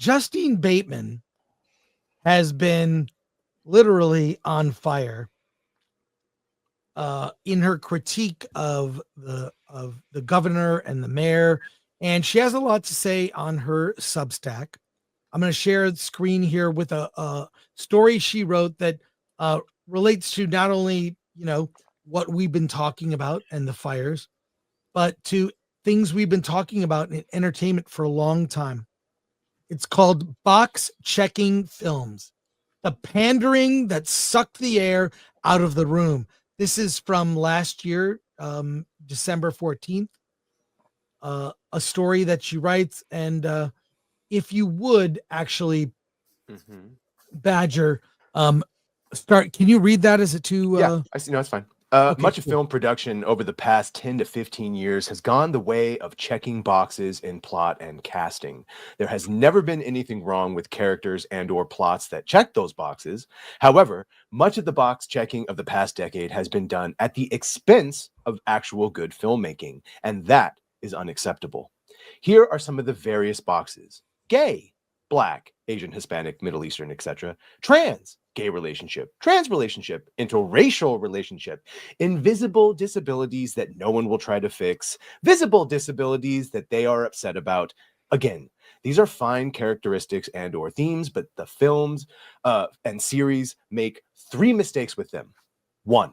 Justine Bateman has been literally on fire in her critique of the governor and the mayor, and she has a lot to say on her Substack. I'm going to share the screen here with a story she wrote that relates to not only what we've been talking about and the fires, but to things we've been talking about in entertainment for a long time. It's called Box Checking Films, the pandering that sucked the air out of the room. This is from last year, December 14th, a story that she writes. And if you would actually, Badger, can you read that? Is it too? Yeah, I see. No, it's fine. Okay, Much of cool. film production over the past 10 to 15 years has gone the way of checking boxes in plot and casting. There has never been anything wrong with characters and or plots that check those boxes. However, much of the box checking of the past decade has been done at the expense of actual good filmmaking, and that is unacceptable. Here are some of the various boxes: gay, Black, Asian, Hispanic, Middle Eastern, etc., trans, gay relationship, trans relationship, interracial relationship, invisible disabilities that no one will try to fix, visible disabilities that they are upset about. Again, these are fine characteristics and or themes, but the films and series make three mistakes with them. One,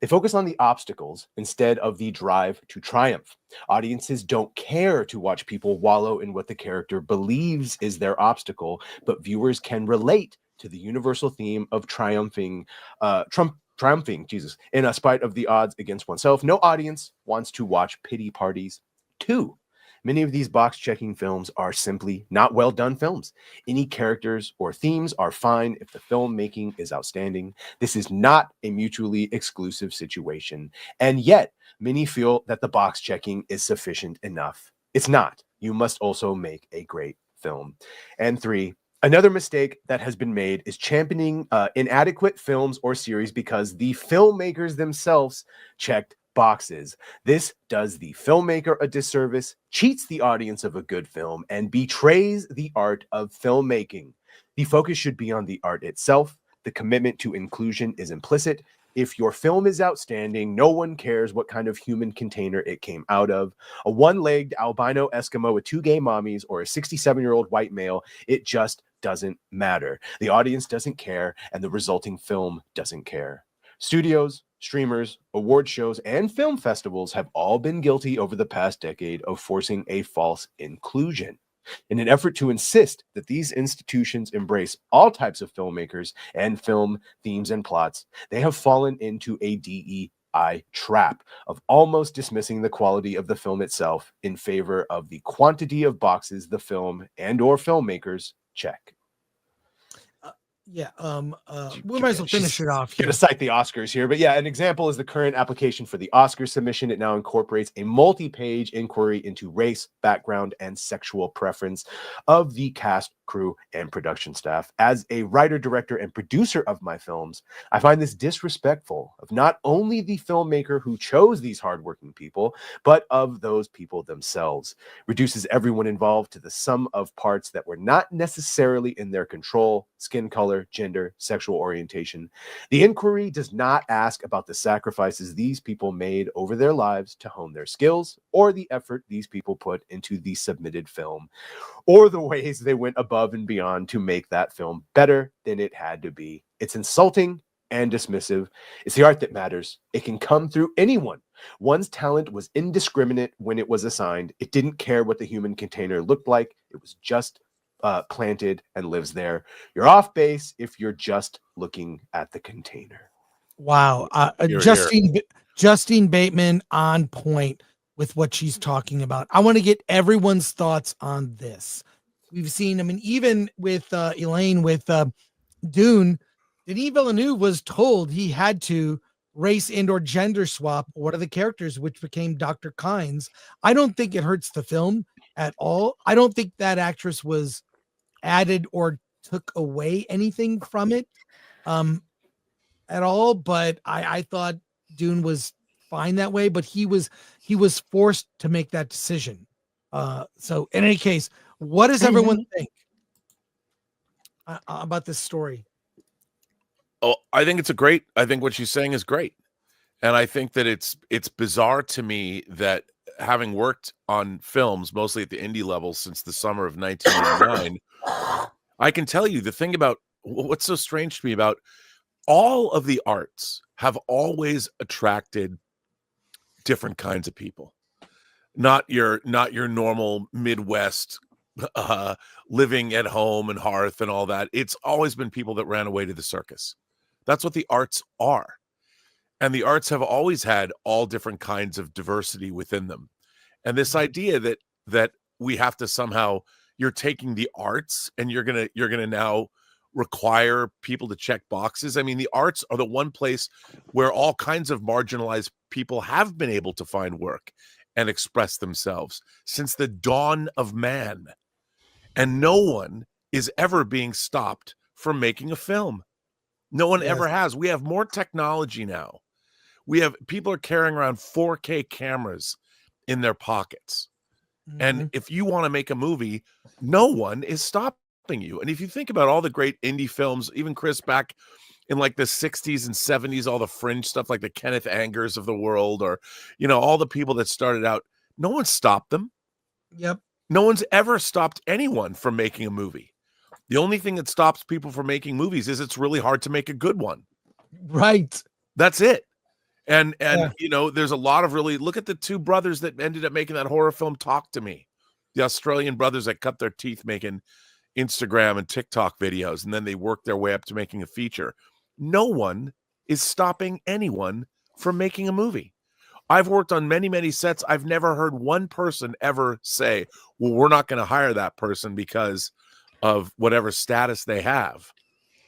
they focus on the obstacles instead of the drive to triumph. Audiences don't care to watch people wallow in what the character believes is their obstacle, but viewers can relate to the universal theme of triumphing, in spite of the odds against oneself. No audience wants to watch pity parties. Two, many of these box-checking films are simply not well-done films. Any characters or themes are fine if the filmmaking is outstanding. This is not a mutually exclusive situation, and yet many feel that the box-checking is sufficient enough. It's not. You must also make a great film. And three, another mistake that has been made is championing inadequate films or series because the filmmakers themselves checked boxes. This does the filmmaker a disservice, cheats the audience of a good film, and betrays the art of filmmaking. The focus should be on the art itself. The commitment to inclusion is implicit. If your film is outstanding, no one cares what kind of human container it came out of. A one-legged albino Eskimo with two gay mommies or a 67-year-old white male, it just doesn't matter. The audience doesn't care, and the resulting film doesn't care. Studios, streamers, award shows, and film festivals have all been guilty over the past decade of forcing a false inclusion. In an effort to insist that these institutions embrace all types of filmmakers and film themes and plots, they have fallen into a DEI trap of almost dismissing the quality of the film itself in favor of the quantity of boxes the film and or filmmakers check. We might as well finish it off here. Going to cite the Oscars here, but yeah, an example is the current application for the Oscar submission. It now incorporates a multi-page inquiry into race, background, and sexual preference of the cast, crew, and production staff. As a writer, director, and producer of my films, I find this disrespectful of not only the filmmaker who chose these hardworking people, but of those people themselves. Reduces everyone involved to the sum of parts that were not necessarily in their control: skin color, gender, sexual orientation. The inquiry does not ask about the sacrifices these people made over their lives to hone their skills, or the effort these people put into the submitted film, or the ways they went above and beyond to make that film better than it had to be. It's insulting and dismissive. It's the art that matters. It can come through anyone. One's talent was indiscriminate when it was assigned. It didn't care what the human container looked like. It was just planted and lives there. You're off base if you're just looking at the container. Wow. Justine Bateman on point with what she's talking about. I want to get everyone's thoughts on this. We've seen, I mean, even with Elaine, with Dune, Denis Villeneuve was told he had to race and or gender swap one of the characters, which became Dr. Kynes. I don't think it hurts the film at all. I don't think that actress was added or took away anything from it at all, but I thought Dune was fine that way, but he was forced to make that decision. So in any case, what does everyone think? about this story? Oh, I think I think what she's saying is great. And I think that it's bizarre to me that, having worked on films mostly at the indie level since the summer of 1989, I can tell you the thing about what's so strange to me about all of the arts have always attracted different kinds of people. Not your normal Midwest living at home and hearth and all that. It's always been people that ran away to the circus. That's what the arts are. And the arts have always had all different kinds of diversity within them. And this idea that we have to somehow, you're taking the arts and you're gonna now require people to check boxes. I mean, the arts are the one place where all kinds of marginalized people have been able to find work and express themselves since the dawn of man. And no one is ever being stopped from making a film. No one ever has. We have more technology now. People are carrying around 4K cameras in their pockets. Mm-hmm. And if you want to make a movie, no one is stopping you. And if you think about all the great indie films, even Chris, back in like the 60s and 70s, all the fringe stuff like the Kenneth Angers of the world, or, all the people that started out, no one stopped them. Yep. No one's ever stopped anyone from making a movie. The only thing that stops people from making movies is it's really hard to make a good one. Right. That's it. And there's a lot of look at the two brothers that ended up making that horror film Talk to Me. The Australian brothers that cut their teeth making Instagram and TikTok videos, and then they worked their way up to making a feature. No one is stopping anyone from making a movie. I've worked on many, many sets. I've never heard one person ever say, well, we're not going to hire that person because of whatever status they have.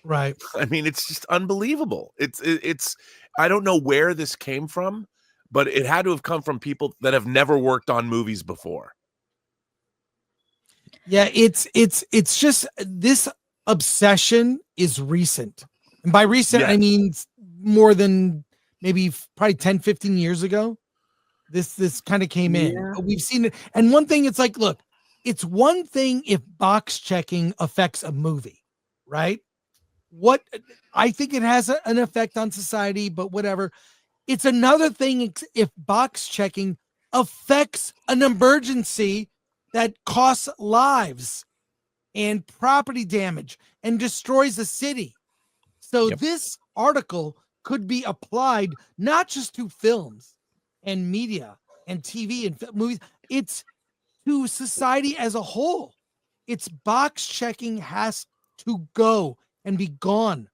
Right. I mean, it's just unbelievable. It's I don't know where this came from, but it had to have come from people that have never worked on movies before. Yeah, it's just this obsession is recent. And by recent, I mean more than maybe probably 10, 15 years ago. This kind of came in. We've seen it. And one thing, it's like, look, it's one thing if box checking affects a movie, right? What I think it has an effect on society, but whatever. It's another thing if box checking affects an emergency that costs lives and property damage and destroys a city. So this article could be applied not just to films and media and TV and movies. It's to society as a whole. It's box checking has to go and be gone.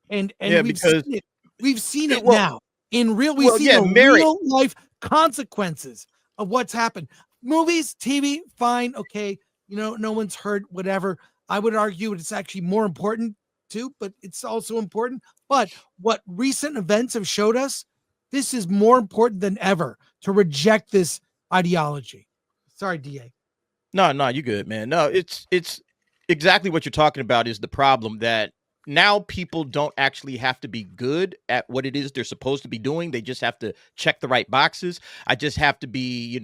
And we've seen it now in real. We've seen real life consequences of what's happened. Movies, TV, fine, okay. No one's hurt, whatever. I would argue it's actually more important too, but it's also important. But what recent events have showed us, this is more important than ever to reject this ideology. Sorry, DA. No, you good, man. No, it's exactly what you're talking about is the problem, that now people don't actually have to be good at what it is they're supposed to be doing. They just have to check the right boxes. I just have to be,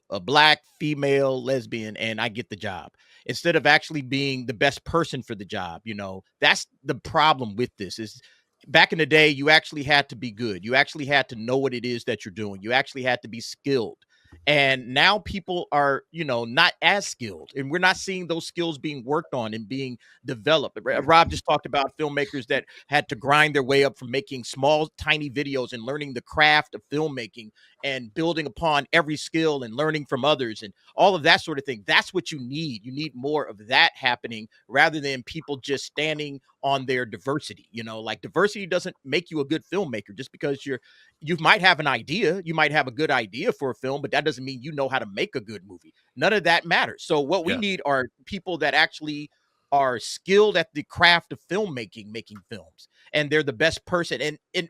a black, female, lesbian, and I get the job. Instead of actually being the best person for the job, that's the problem with this. Is back in the day, you actually had to be good. You actually had to know what it is that you're doing. You actually had to be skilled. And now people are, not as skilled, and we're not seeing those skills being worked on and being developed. Rob just talked about filmmakers that had to grind their way up from making small, tiny videos and learning the craft of filmmaking and building upon every skill and learning from others and all of that sort of thing. That's what you need. You need more of that happening rather than people just standing on their diversity. Like diversity doesn't make you a good filmmaker. Just because you might have an idea, you might have a good idea for a film, but that doesn't mean you know how to make a good movie. None of that matters. So what we need are people that actually are skilled at the craft of filmmaking, making films, and they're the best person. And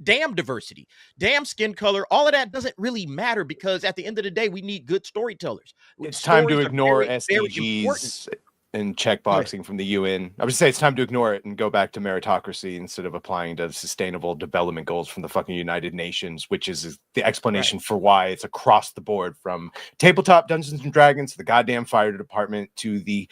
damn diversity, damn skin color, all of that doesn't really matter, because at the end of the day, we need good storytellers. It's time to ignore SDGs and checkboxing from the UN. I would say it's time to ignore it and go back to meritocracy instead of applying to sustainable development goals from the fucking United Nations, which is the explanation for why it's across the board, from tabletop Dungeons and Dragons to the goddamn fire department to the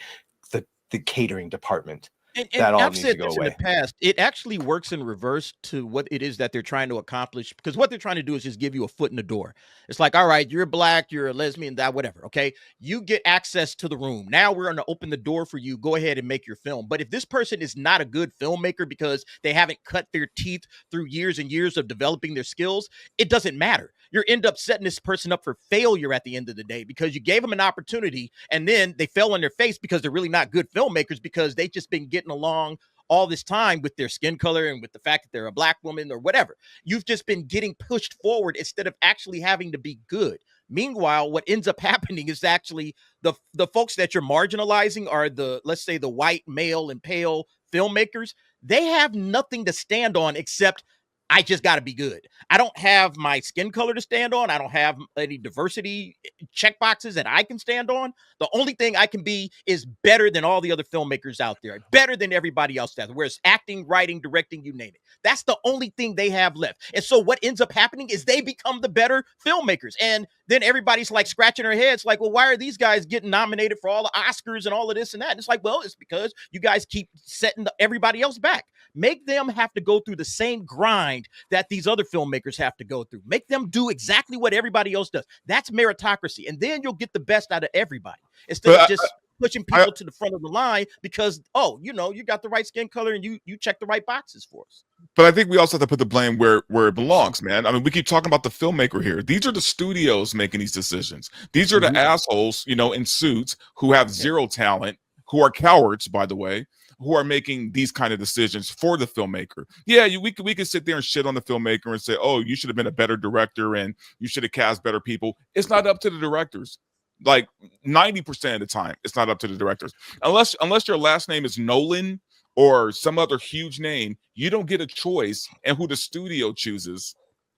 catering department. And That all I've needs said to go this in the away. past. It actually works in reverse to what it is that they're trying to accomplish. Because what they're trying to do is just give you a foot in the door. It's like, all right, you're black, you're a lesbian, that whatever. Okay, you get access to the room. Now we're going to open the door for you. Go ahead and make your film. But if this person is not a good filmmaker because they haven't cut their teeth through years and years of developing their skills, it doesn't matter. You end up setting this person up for failure at the end of the day because you gave them an opportunity and then they fell on their face because they're really not good filmmakers because they've just been getting along all this time with their skin color and with the fact that they're a black woman or whatever. You've just been getting pushed forward instead of actually having to be good. Meanwhile, what ends up happening is actually the folks that you're marginalizing are the, let's say, the white, male, and pale filmmakers. They have nothing to stand on except I just got to be good. I don't have my skin color to stand on. I don't have any diversity check boxes that I can stand on. The only thing I can be is better than all the other filmmakers out there, better than everybody else out there, whereas acting, writing, directing, you name it. That's the only thing they have left. And so what ends up happening is they become the better filmmakers. And then everybody's like scratching their heads like, well, why are these guys getting nominated for all the Oscars and all of this and that? And it's like, well, it's because you guys keep setting everybody else back. Make them have to go through the same grind that these other filmmakers have to go through. Make them do exactly what everybody else does. That's meritocracy. And then you'll get the best out of everybody instead of just pushing people to the front of the line because, oh, you got the right skin color and you check the right boxes for us. But I think we also have to put the blame where it belongs, man. I mean, we keep talking about the filmmaker here. These are the studios making these decisions. These are the assholes, in suits who have zero talent, who are cowards, by the way, who are making these kind of decisions for the filmmaker. Yeah, we could sit there and shit on the filmmaker and say, oh, you should have been a better director and you should have cast better people. It's not up to the directors. Like 90% of the time, it's not up to the directors. Unless your last name is Nolan or some other huge name, you don't get a choice in who the studio chooses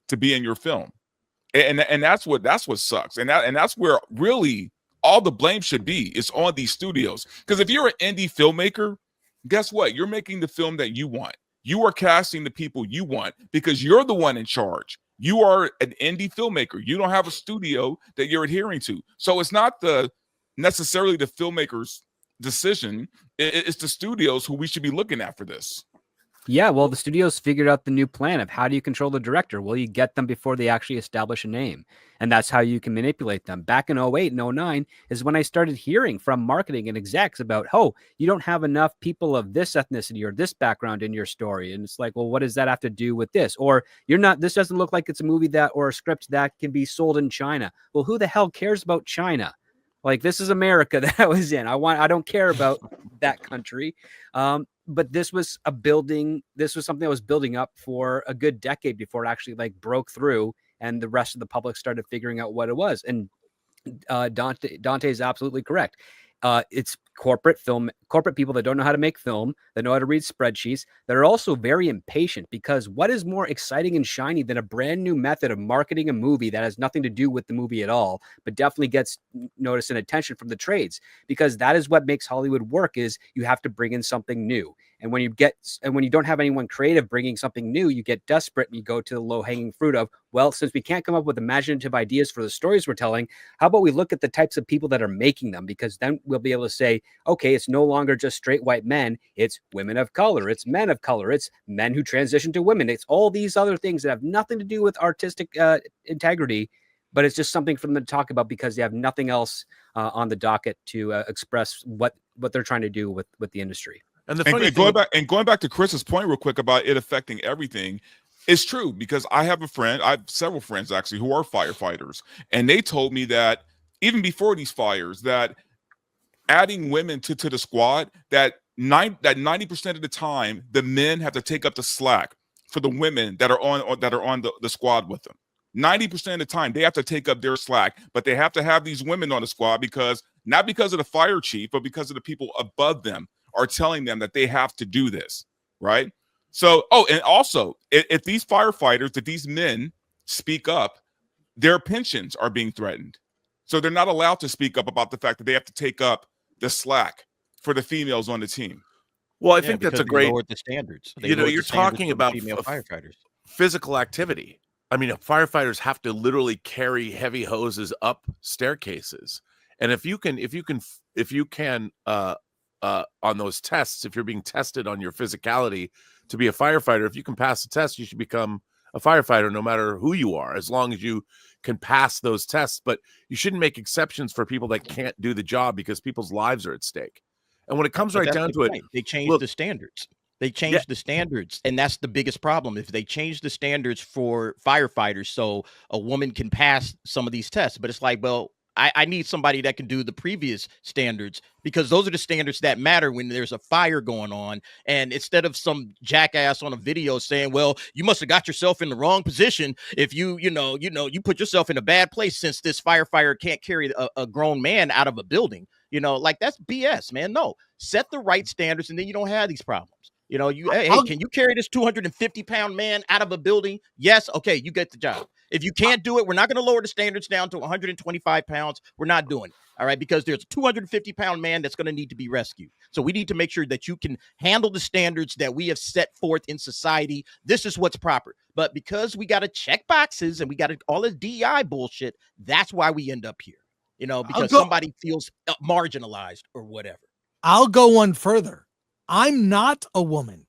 to be in your film. And that's what sucks. And that's where really all the blame should be is on these studios. Because if you're an indie filmmaker, guess what? You're making the film that you want. You are casting the people you want because you're the one in charge. You are an indie filmmaker. You don't have a studio that you're adhering to. So it's not necessarily the filmmaker's decision. It's the studios who we should be looking at for this. Yeah, well, the studios figured out the new plan of how do you control the director? Well, you get them before they actually establish a name. And that's how you can manipulate them. Back in 08 and 09 is when I started hearing from marketing and execs about, oh, you don't have enough people of this ethnicity or this background in your story. And it's like, well, what does that have to do with this? Or this doesn't look like it's a movie that or a script that can be sold in China. Well, who the hell cares about China? Like, this is America that I was in. I don't care about that country. But this was something that was building up for a good decade before it actually broke through and the rest of the public started figuring out what it was. And Dante is absolutely correct. It's corporate people that don't know how to make film, that know how to read spreadsheets, that are also very impatient, because what is more exciting and shiny than a brand new method of marketing a movie that has nothing to do with the movie at all, but definitely gets notice and attention from the trades? Because that is what makes Hollywood work, is you have to bring in something new. And when you don't have anyone creative bringing something new, you get desperate and you go to the low-hanging fruit of, well, since we can't come up with imaginative ideas for the stories we're telling, how about we look at the types of people that are making them? Because then we'll be able to say, okay, it's no longer just straight white men, it's women of color, it's men of color, it's men who transition to women, it's all these other things that have nothing to do with artistic integrity, but it's just something for them to talk about because they have nothing else on the docket to express what they're trying to do with the industry. And the funny thing, going back to Chris's point real quick about it affecting everything, it's true, because I have several friends actually who are firefighters, and they told me that even before these fires, that adding women to the squad, that 90% of the time the men have to take up the slack for the women that are on the squad with them. 90% of the time they have to take up their slack, but they have to have these women on the squad not because of the fire chief, but because of the people above them are telling them that they have to do this, right? So, and also, if these firefighters, if these men speak up, their pensions are being threatened. So they're not allowed to speak up about the fact that they have to take up the slack for the females on the team. Well, I think that's a great. Lowered the standards. You're talking about female firefighters. Physical activity. I mean, firefighters have to literally carry heavy hoses up staircases, and if you can on those tests, if you're being tested on your physicality to be a firefighter, if you can pass the test, you should become a firefighter no matter who you are, as long as you can pass those tests. But you shouldn't make exceptions for people that can't do the job, because people's lives are at stake. And when it comes right down to it, they changed the standards. They changed the standards, and that's the biggest problem. If they change the standards for firefighters so a woman can pass some of these tests, but it's like, well, I need somebody that can do the previous standards, because those are the standards that matter when there's a fire going on. And instead of some jackass on a video saying, well, you must have got yourself in the wrong position if you put yourself in a bad place, since this firefighter can't carry a grown man out of a building, like, that's BS, man. No, set the right standards, and then you don't have these problems. Hey, can you carry this 250-pound man out of a building? Yes. Okay, you get the job. If you can't do it, we're not going to lower the standards down to 125 pounds. We're not doing it. All right, because there's a 250-pound man that's going to need to be rescued. So we need to make sure that you can handle the standards that we have set forth in society. This is what's proper. But because we got to check boxes and we got all this DEI bullshit, that's why we end up here. Because somebody feels marginalized or whatever. I'll go one further. I'm not a woman.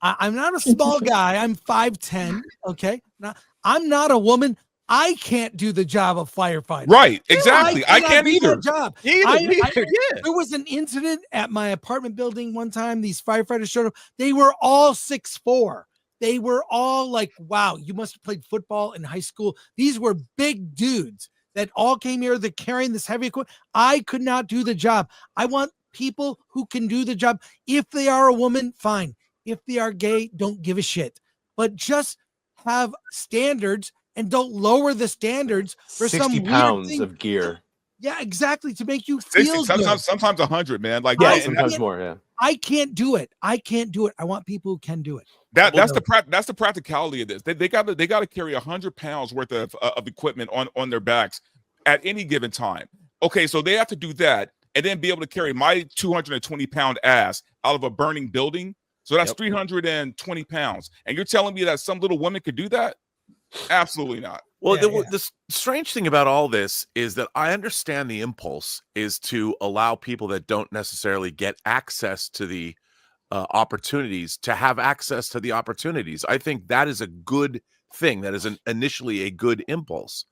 I'm not a small guy. I'm 5'10". Okay. Now, I'm not a woman. I can't do the job of firefighter. Right. Exactly. I can't either. Job. There was an incident at my apartment building one time. These firefighters showed up. They were all 6'4". They were all like, wow, you must have played football in high school. These were big dudes that all came here. They're carrying this heavy equipment. I could not do the job. I want people who can do the job. If they are a woman, fine. If they are gay, don't give a shit. But just have standards and don't lower the standards for 60 some pounds of gear. Yeah, exactly. To make you 60, feel sometimes 100, man. Like, yeah, sometimes more. Yeah. I can't do it. I want people who can do it. That's the practicality of this. They got to carry 100 pounds worth of equipment on their backs at any given time. Okay, so they have to do that and then be able to carry my 220-pound ass out of a burning building. So that's 320 pounds. And you're telling me that some little woman could do that? Absolutely not. Well, the strange thing about all this is that I understand the impulse is to allow people that don't necessarily get access to the opportunities to have access to the opportunities. I think that is a good thing. That is initially a good impulse.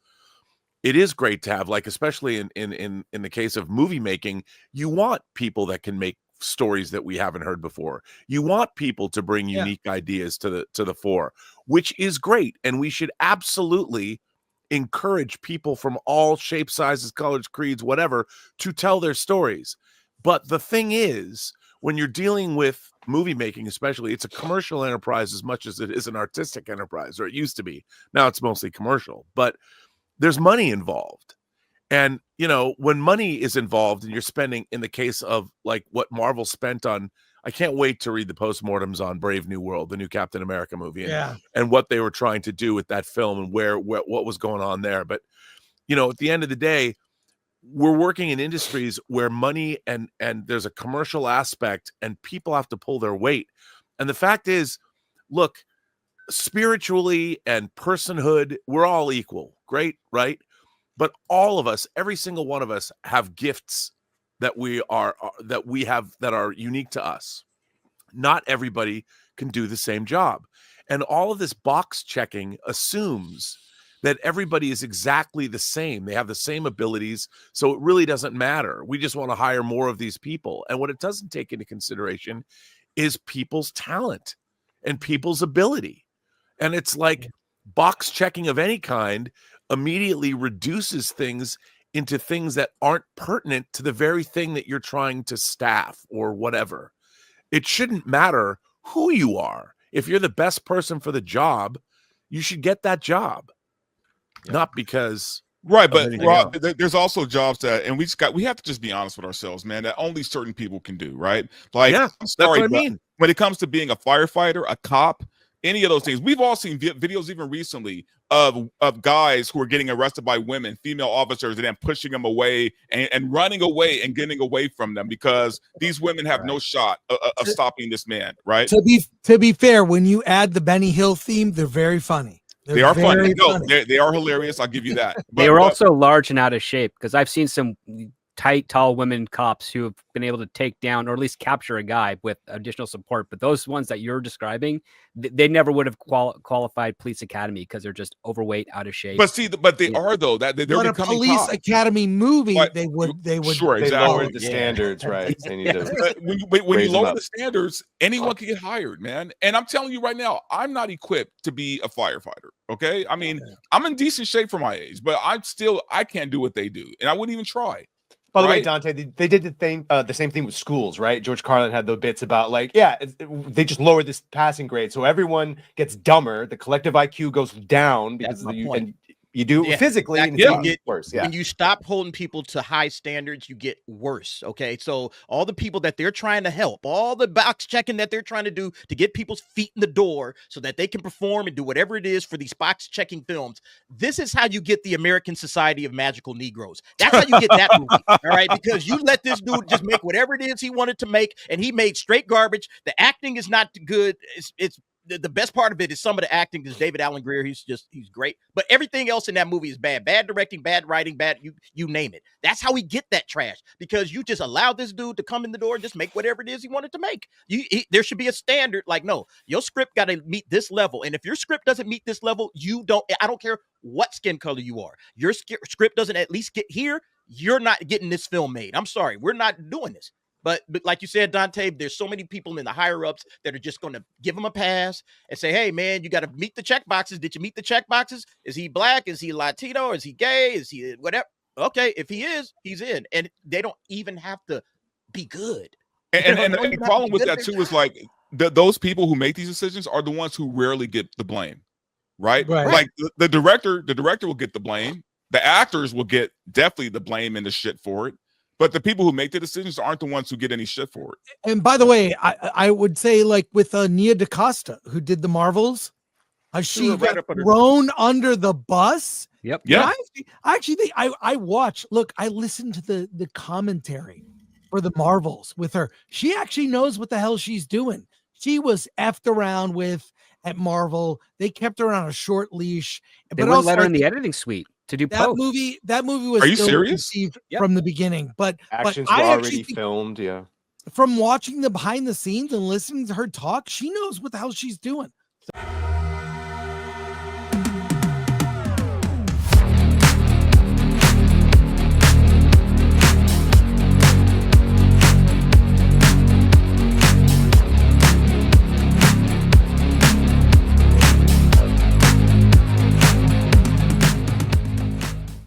It is great to have, like, especially in the case of movie making, you want people that can make stories that we haven't heard before. You want people to bring unique ideas to the fore, which is great. And we should absolutely encourage people from all shapes, sizes, colors, creeds, whatever, to tell their stories. But the thing is, when you're dealing with movie making, especially, it's a commercial enterprise as much as it is an artistic enterprise, or it used to be. Now it's mostly commercial, but there's money involved. And, when money is involved and you're spending, in the case of like what Marvel spent on, I can't wait to read the postmortems on Brave New World, the new Captain America movie, and what they were trying to do with that film and what was going on there. But, at the end of the day, we're working in industries where money and there's a commercial aspect and people have to pull their weight. And the fact is, look, spiritually and personhood, we're all equal. Great, right? But all of us, every single one of us, have gifts that we have that are unique to us. Not everybody can do the same job. And all of this box checking assumes that everybody is exactly the same. They have the same abilities, so it really doesn't matter. We just want to hire more of these people. And what it doesn't take into consideration is people's talent and people's ability. And it's like box checking of any kind immediately reduces things into things that aren't pertinent to the very thing that you're trying to staff or whatever. It shouldn't matter who you are. If you're the best person for the job, you should get that job. Not because right, but Rob, there's also jobs that, and we have to just be honest with ourselves, man, that only certain people can do, right? Like, I'm sorry, that's what I mean. When it comes to being a firefighter, a cop, any of those things, we've all seen videos even recently of guys who are getting arrested by women, female officers, and then pushing them away and running away and getting away from them because these women have no shot of stopping this man, right? To be fair, when you add the Benny Hill theme, they're very funny. They are funny. No, they are hilarious. I'll give you that. They are also large and out of shape, because I've seen some tight, tall women cops who have been able to take down or at least capture a guy with additional support. But those ones that you're describing, they never would have qualified police academy because they're just overweight, out of shape. But see, but they are though that they're But a becoming police cops. academy movie, But they would sure, They exactly. lowered the standards, right? They need to. But when raise you them lower up. the standards, anyone can get hired, man. And I'm telling you right now, I'm not equipped to be a firefighter. Okay, I mean, I'm in decent shape for my age, but I can't do what they do, and I wouldn't even try. By the way, Right? Dante, they did the same thing with schools, right? George Carlin had the bits about like, they just lowered this passing grade, so everyone gets dumber. The collective IQ goes down because That's my point. and you do Yeah, physically, exactly. and Yeah. it's get worse. Yeah, When you stop holding people to high standards, you get worse. Okay. So all the people that they're trying to help, all the box checking that they're trying to do to get people's feet in the door so that they can perform and do whatever it is for these box checking films. This is how you get the American Society of Magical Negroes. That's how you get that movie. All right. Because you let this dude just make whatever it is he wanted to make, and he made straight garbage. The acting is not good. It's the best part of it is some of the acting is David Alan Grier. He's great, but everything else in that movie is bad directing, bad writing, bad, you name it. That's how we get that trash, because you just allowed this dude to come in the door and just make whatever it is he wanted to make. There should be a standard, like, no, your script got to meet this level, and if your script doesn't meet this level, I don't care what skin color you are, your script doesn't at least get here, you're not getting this film made. I'm sorry, we're not doing this. But like you said, Dante, there's so many people in the higher ups that are just going to give him a pass and say, hey, man, you got to meet the check boxes. Did you meet the check boxes? Is he black? Is he Latino? Is he gay? Is he whatever? Okay, if he is, he's in. And they don't even have to be good. And the problem with that too is like those people who make these decisions are the ones who rarely get the blame, right? Like the director will get the blame. The actors will get definitely the blame and the shit for it. But the people who make the decisions aren't the ones who get any shit for it. And by the way, I would say, like with Nia DaCosta, who did the Marvels, she right got thrown under the bus. Yep. Yeah. I actually think I watch. Look, I listened to the commentary for the Marvels with her. She actually knows what the hell she's doing. She was effed around with at Marvel. They kept her on a short leash. They wouldn't let her in the editing suite to do that post. That movie was Are you still serious? conceived Yep. from the beginning, but actions I were actually already think filmed. Yeah, from watching the behind the scenes and listening to her talk, she knows what the hell she's doing.